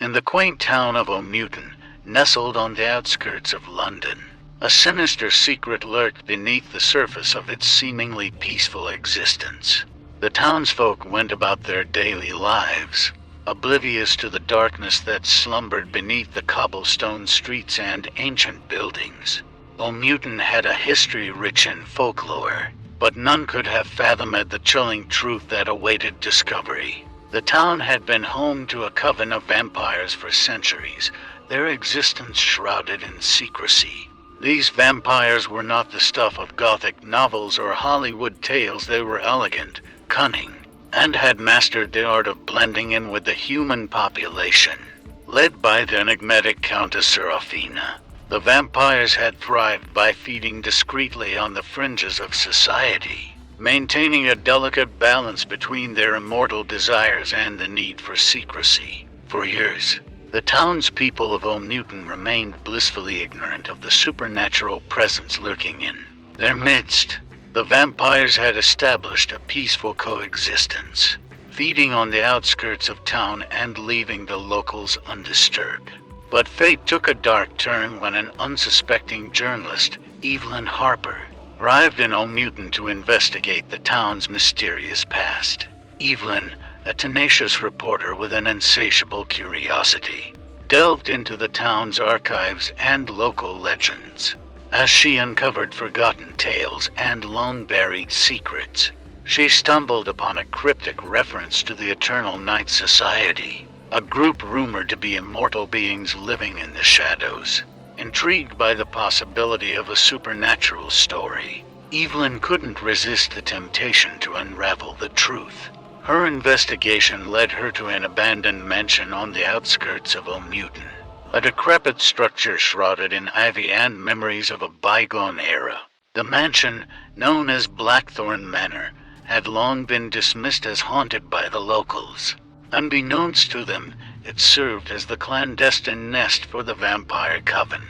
In the quaint town of O'Newton, nestled on the outskirts of London, a sinister secret lurked beneath the surface of its seemingly peaceful existence. The townsfolk went about their daily lives, oblivious to the darkness that slumbered beneath the cobblestone streets and ancient buildings. O'Newton had a history rich in folklore, but none could have fathomed the chilling truth that awaited discovery. The town had been home to a coven of vampires for centuries, their existence shrouded in secrecy. These vampires were not the stuff of Gothic novels or Hollywood tales. They were elegant, cunning, and had mastered the art of blending in with the human population. Led by the enigmatic Countess Serafina, the vampires had thrived by feeding discreetly on the fringes of society, maintaining a delicate balance between their immortal desires and the need for secrecy. For years, the townspeople of O'Newton remained blissfully ignorant of the supernatural presence lurking in their midst. The vampires had established a peaceful coexistence, feeding on the outskirts of town and leaving the locals undisturbed. But fate took a dark turn when an unsuspecting journalist, Evelyn Harper, arrived in O'Newton to investigate the town's mysterious past. Evelyn, a tenacious reporter with an insatiable curiosity, delved into the town's archives and local legends. As she uncovered forgotten tales and long-buried secrets, she stumbled upon a cryptic reference to the Eternal Night Society, a group rumored to be immortal beings living in the shadows. Intrigued by the possibility of a supernatural story, Evelyn couldn't resist the temptation to unravel the truth. Her investigation led her to an abandoned mansion on the outskirts of O'Newton, a decrepit structure shrouded in ivy and memories of a bygone era. The mansion, known as Blackthorn Manor, had long been dismissed as haunted by the locals. Unbeknownst to them, it served as the clandestine nest for the vampire coven.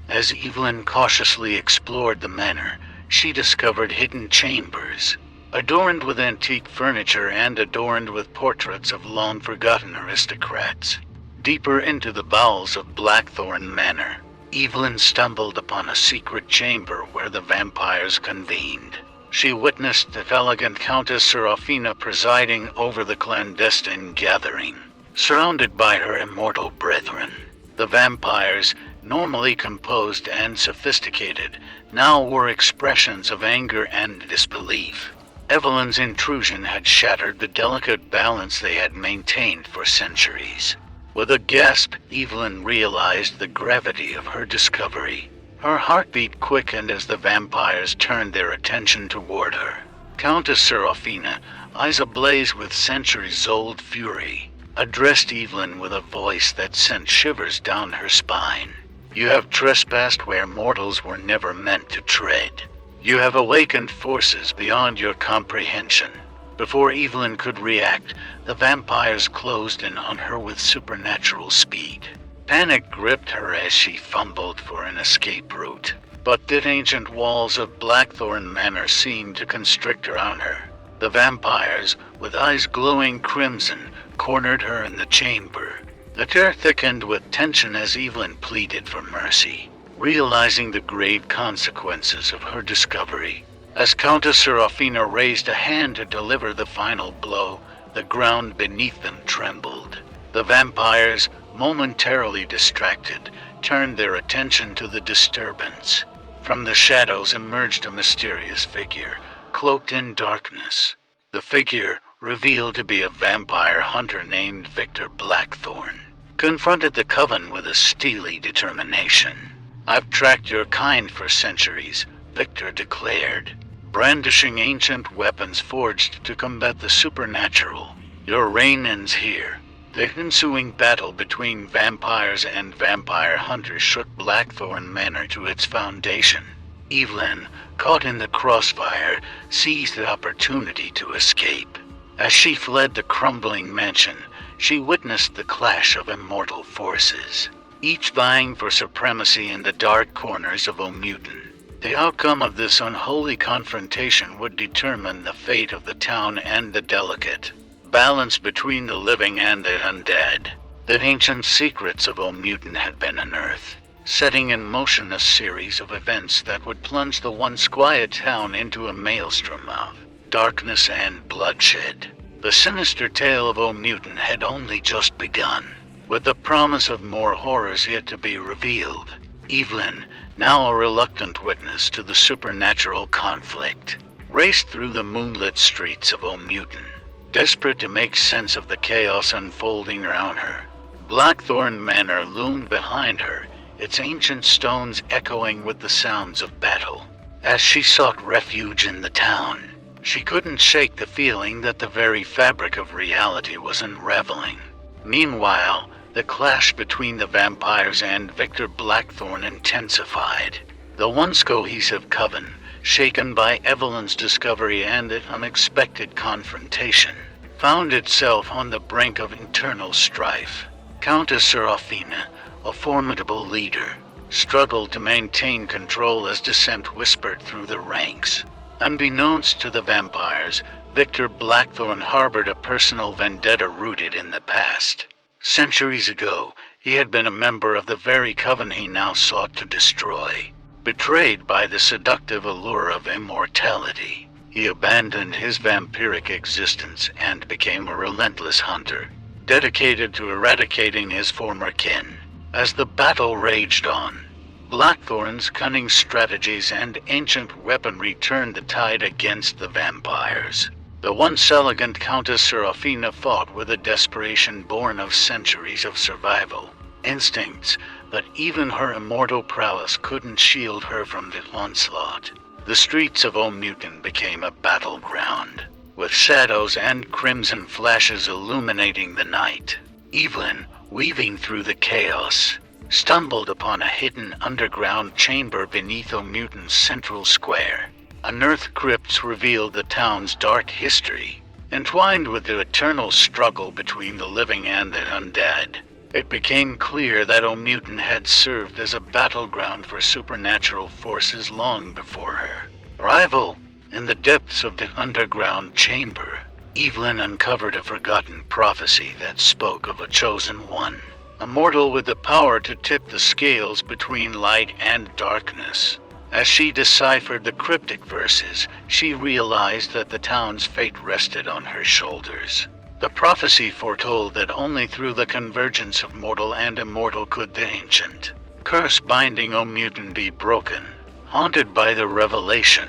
As Evelyn cautiously explored the manor, she discovered hidden chambers, adorned with antique furniture and adorned with portraits of long-forgotten aristocrats. Deeper into the bowels of Blackthorn Manor, Evelyn stumbled upon a secret chamber where the vampires convened. She witnessed the elegant Countess Serafina presiding over the clandestine gathering, surrounded by her immortal brethren. The vampires, normally composed and sophisticated, now wore expressions of anger and disbelief. Evelyn's intrusion had shattered the delicate balance they had maintained for centuries. With a gasp, Evelyn realized the gravity of her discovery. Her heartbeat quickened as the vampires turned their attention toward her. Countess Serafina, eyes ablaze with centuries-old fury, addressed Evelyn with a voice that sent shivers down her spine. "You have trespassed where mortals were never meant to tread. You have awakened forces beyond your comprehension." Before Evelyn could react, the vampires closed in on her with supernatural speed. Panic gripped her as she fumbled for an escape route, but the ancient walls of Blackthorn Manor seemed to constrict around her. The vampires, with eyes glowing crimson, cornered her in the chamber. The air thickened with tension as Evelyn pleaded for mercy, realizing the grave consequences of her discovery. As Countess Serafina raised a hand to deliver the final blow, the ground beneath them trembled. The vampires, momentarily distracted, turned their attention to the disturbance. From the shadows emerged a mysterious figure, cloaked in darkness. The figure, revealed to be a vampire hunter named Victor Blackthorn, confronted the coven with a steely determination. "I've tracked your kind for centuries," Victor declared, brandishing ancient weapons forged to combat the supernatural. "Your reign ends here." The ensuing battle between vampires and vampire hunters shook Blackthorn Manor to its foundation. Evelyn, caught in the crossfire, seized the opportunity to escape. As she fled the crumbling mansion, she witnessed the clash of immortal forces, each vying for supremacy in the dark corners of O'Newton. The outcome of this unholy confrontation would determine the fate of the town and the delicate balance between the living and the undead. The ancient secrets of O'Mutin had been unearthed, setting in motion a series of events that would plunge the once quiet town into a maelstrom of darkness and bloodshed. The sinister tale of O'Mutin had only just begun, with the promise of more horrors yet to be revealed. Evelyn, now a reluctant witness to the supernatural conflict, raced through the moonlit streets of O'Mutin, desperate to make sense of the chaos unfolding around her. Blackthorn Manor loomed behind her, its ancient stones echoing with the sounds of battle. As she sought refuge in the town, she couldn't shake the feeling that the very fabric of reality was unraveling. Meanwhile, the clash between the vampires and Victor Blackthorn intensified. The once cohesive coven, shaken by Evelyn's discovery and an unexpected confrontation, found itself on the brink of internal strife. Countess Serafina, a formidable leader, struggled to maintain control as dissent whispered through the ranks. Unbeknownst to the vampires, Victor Blackthorn harbored a personal vendetta rooted in the past. Centuries ago, he had been a member of the very coven he now sought to destroy. Betrayed by the seductive allure of immortality, he abandoned his vampiric existence and became a relentless hunter, dedicated to eradicating his former kin. As the battle raged on, Blackthorn's cunning strategies and ancient weaponry turned the tide against the vampires. The once elegant Countess Serafina fought with a desperation born of centuries of survival instincts, but even her immortal prowess couldn't shield her from the onslaught. The streets of O'Mutin became a battleground, with shadows and crimson flashes illuminating the night. Evelyn, weaving through the chaos, stumbled upon a hidden underground chamber beneath O'Mutin's central square. Unearthed crypts revealed the town's dark history, entwined with the eternal struggle between the living and the undead. It became clear that O'Mutin had served as a battleground for supernatural forces long before her arrival. In the depths of the underground chamber, Evelyn uncovered a forgotten prophecy that spoke of a chosen one, a mortal with the power to tip the scales between light and darkness. As she deciphered the cryptic verses, she realized that the town's fate rested on her shoulders. The prophecy foretold that only through the convergence of mortal and immortal could the ancient curse binding O'Mutin be broken. Haunted by the revelation,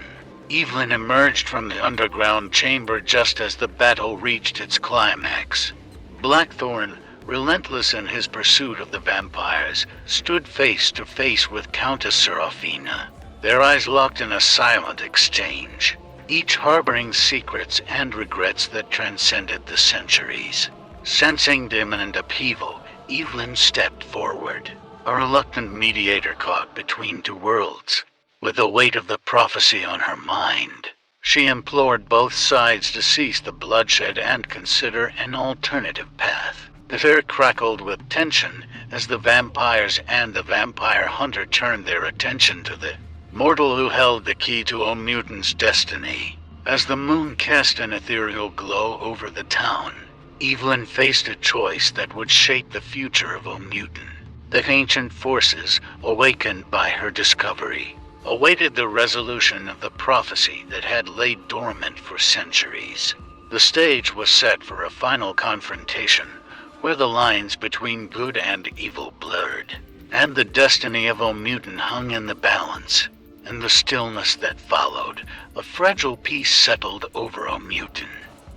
Evelyn emerged from the underground chamber just as the battle reached its climax. Blackthorn, relentless in his pursuit of the vampires, stood face to face with Countess Serafina, their eyes locked in a silent exchange, each harboring secrets and regrets that transcended the centuries. Sensing the imminent upheaval, Evelyn stepped forward, a reluctant mediator caught between two worlds. With the weight of the prophecy on her mind, she implored both sides to cease the bloodshed and consider an alternative path. The air crackled with tension as the vampires and the vampire hunter turned their attention to the mortal who held the key to O'Mutin's destiny. As the moon cast an ethereal glow over the town, Evelyn faced a choice that would shape the future of O'Mutin. The ancient forces, awakened by her discovery, awaited the resolution of the prophecy that had laid dormant for centuries. The stage was set for a final confrontation, where the lines between good and evil blurred, and the destiny of O'Mutin hung in the balance. In the stillness that followed, a fragile peace settled over O'Mutin.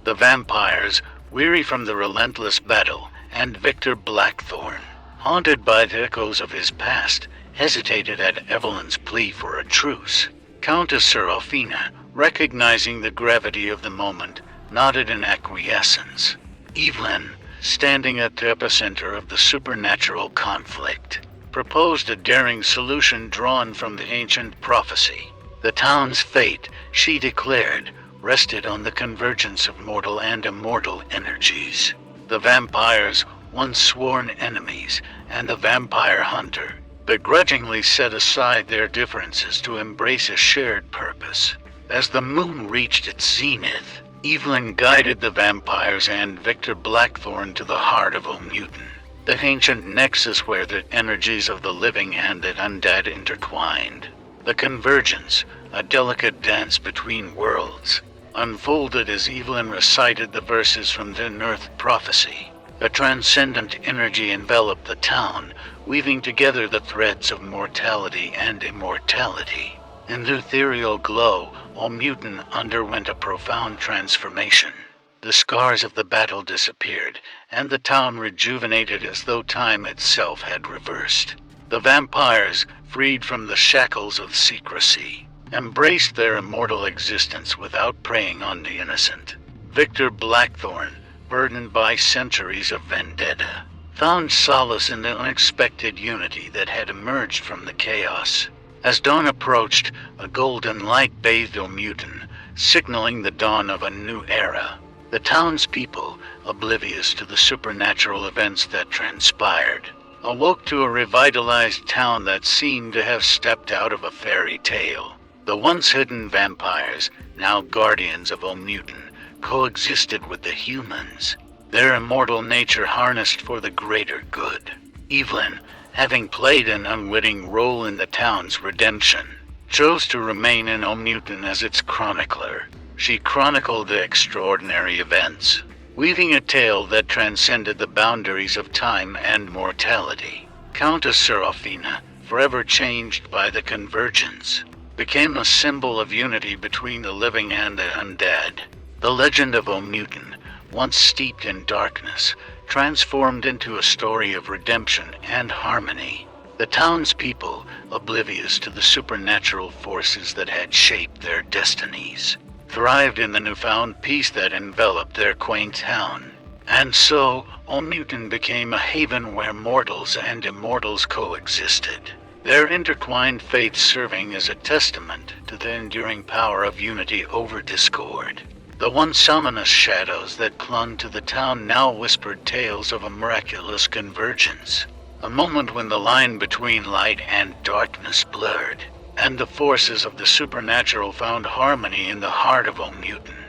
The vampires, weary from the relentless battle, and Victor Blackthorn, haunted by the echoes of his past, hesitated at Evelyn's plea for a truce. Countess Serafina, recognizing the gravity of the moment, nodded in acquiescence. Evelyn, standing at the epicenter of the supernatural conflict, proposed a daring solution drawn from the ancient prophecy. The town's fate, she declared, rested on the convergence of mortal and immortal energies. The vampires, once sworn enemies, and the vampire hunter, begrudgingly set aside their differences to embrace a shared purpose. As the moon reached its zenith, Evelyn guided the vampires and Victor Blackthorn to the heart of O'Mutin. the ancient nexus where the energies of the living and the undead intertwined. The convergence, a delicate dance between worlds, unfolded as Evelyn recited the verses from the Unearthed prophecy. A transcendent energy enveloped the town, weaving together the threads of mortality and immortality. In the ethereal glow, Olmutin underwent a profound transformation. The scars of the battle disappeared, and the town rejuvenated as though time itself had reversed. The vampires, freed from the shackles of secrecy, embraced their immortal existence without preying on the innocent. Victor Blackthorne, burdened by centuries of vendetta, found solace in the unexpected unity that had emerged from the chaos. As dawn approached, a golden light bathed Olmutin, signaling the dawn of a new era. The townspeople, oblivious to the supernatural events that transpired, awoke to a revitalized town that seemed to have stepped out of a fairy tale. The once hidden vampires, now guardians of Olmutin, coexisted with the humans, their immortal nature harnessed for the greater good. Evelyn, having played an unwitting role in the town's redemption, chose to remain in Olmutin as its chronicler. She chronicled the extraordinary events, weaving a tale that transcended the boundaries of time and mortality. Countess Serafina, forever changed by the convergence, became a symbol of unity between the living and the undead. The legend of Olmutin, once steeped in darkness, transformed into a story of redemption and harmony. The townspeople, oblivious to the supernatural forces that had shaped their destinies, thrived in the newfound peace that enveloped their quaint town. And so, Olmutin became a haven where mortals and immortals coexisted, their intertwined fates serving as a testament to the enduring power of unity over discord. The once ominous shadows that clung to the town now whispered tales of a miraculous convergence, a moment when the line between light and darkness blurred, and the forces of the supernatural found harmony in the heart of Olmutin.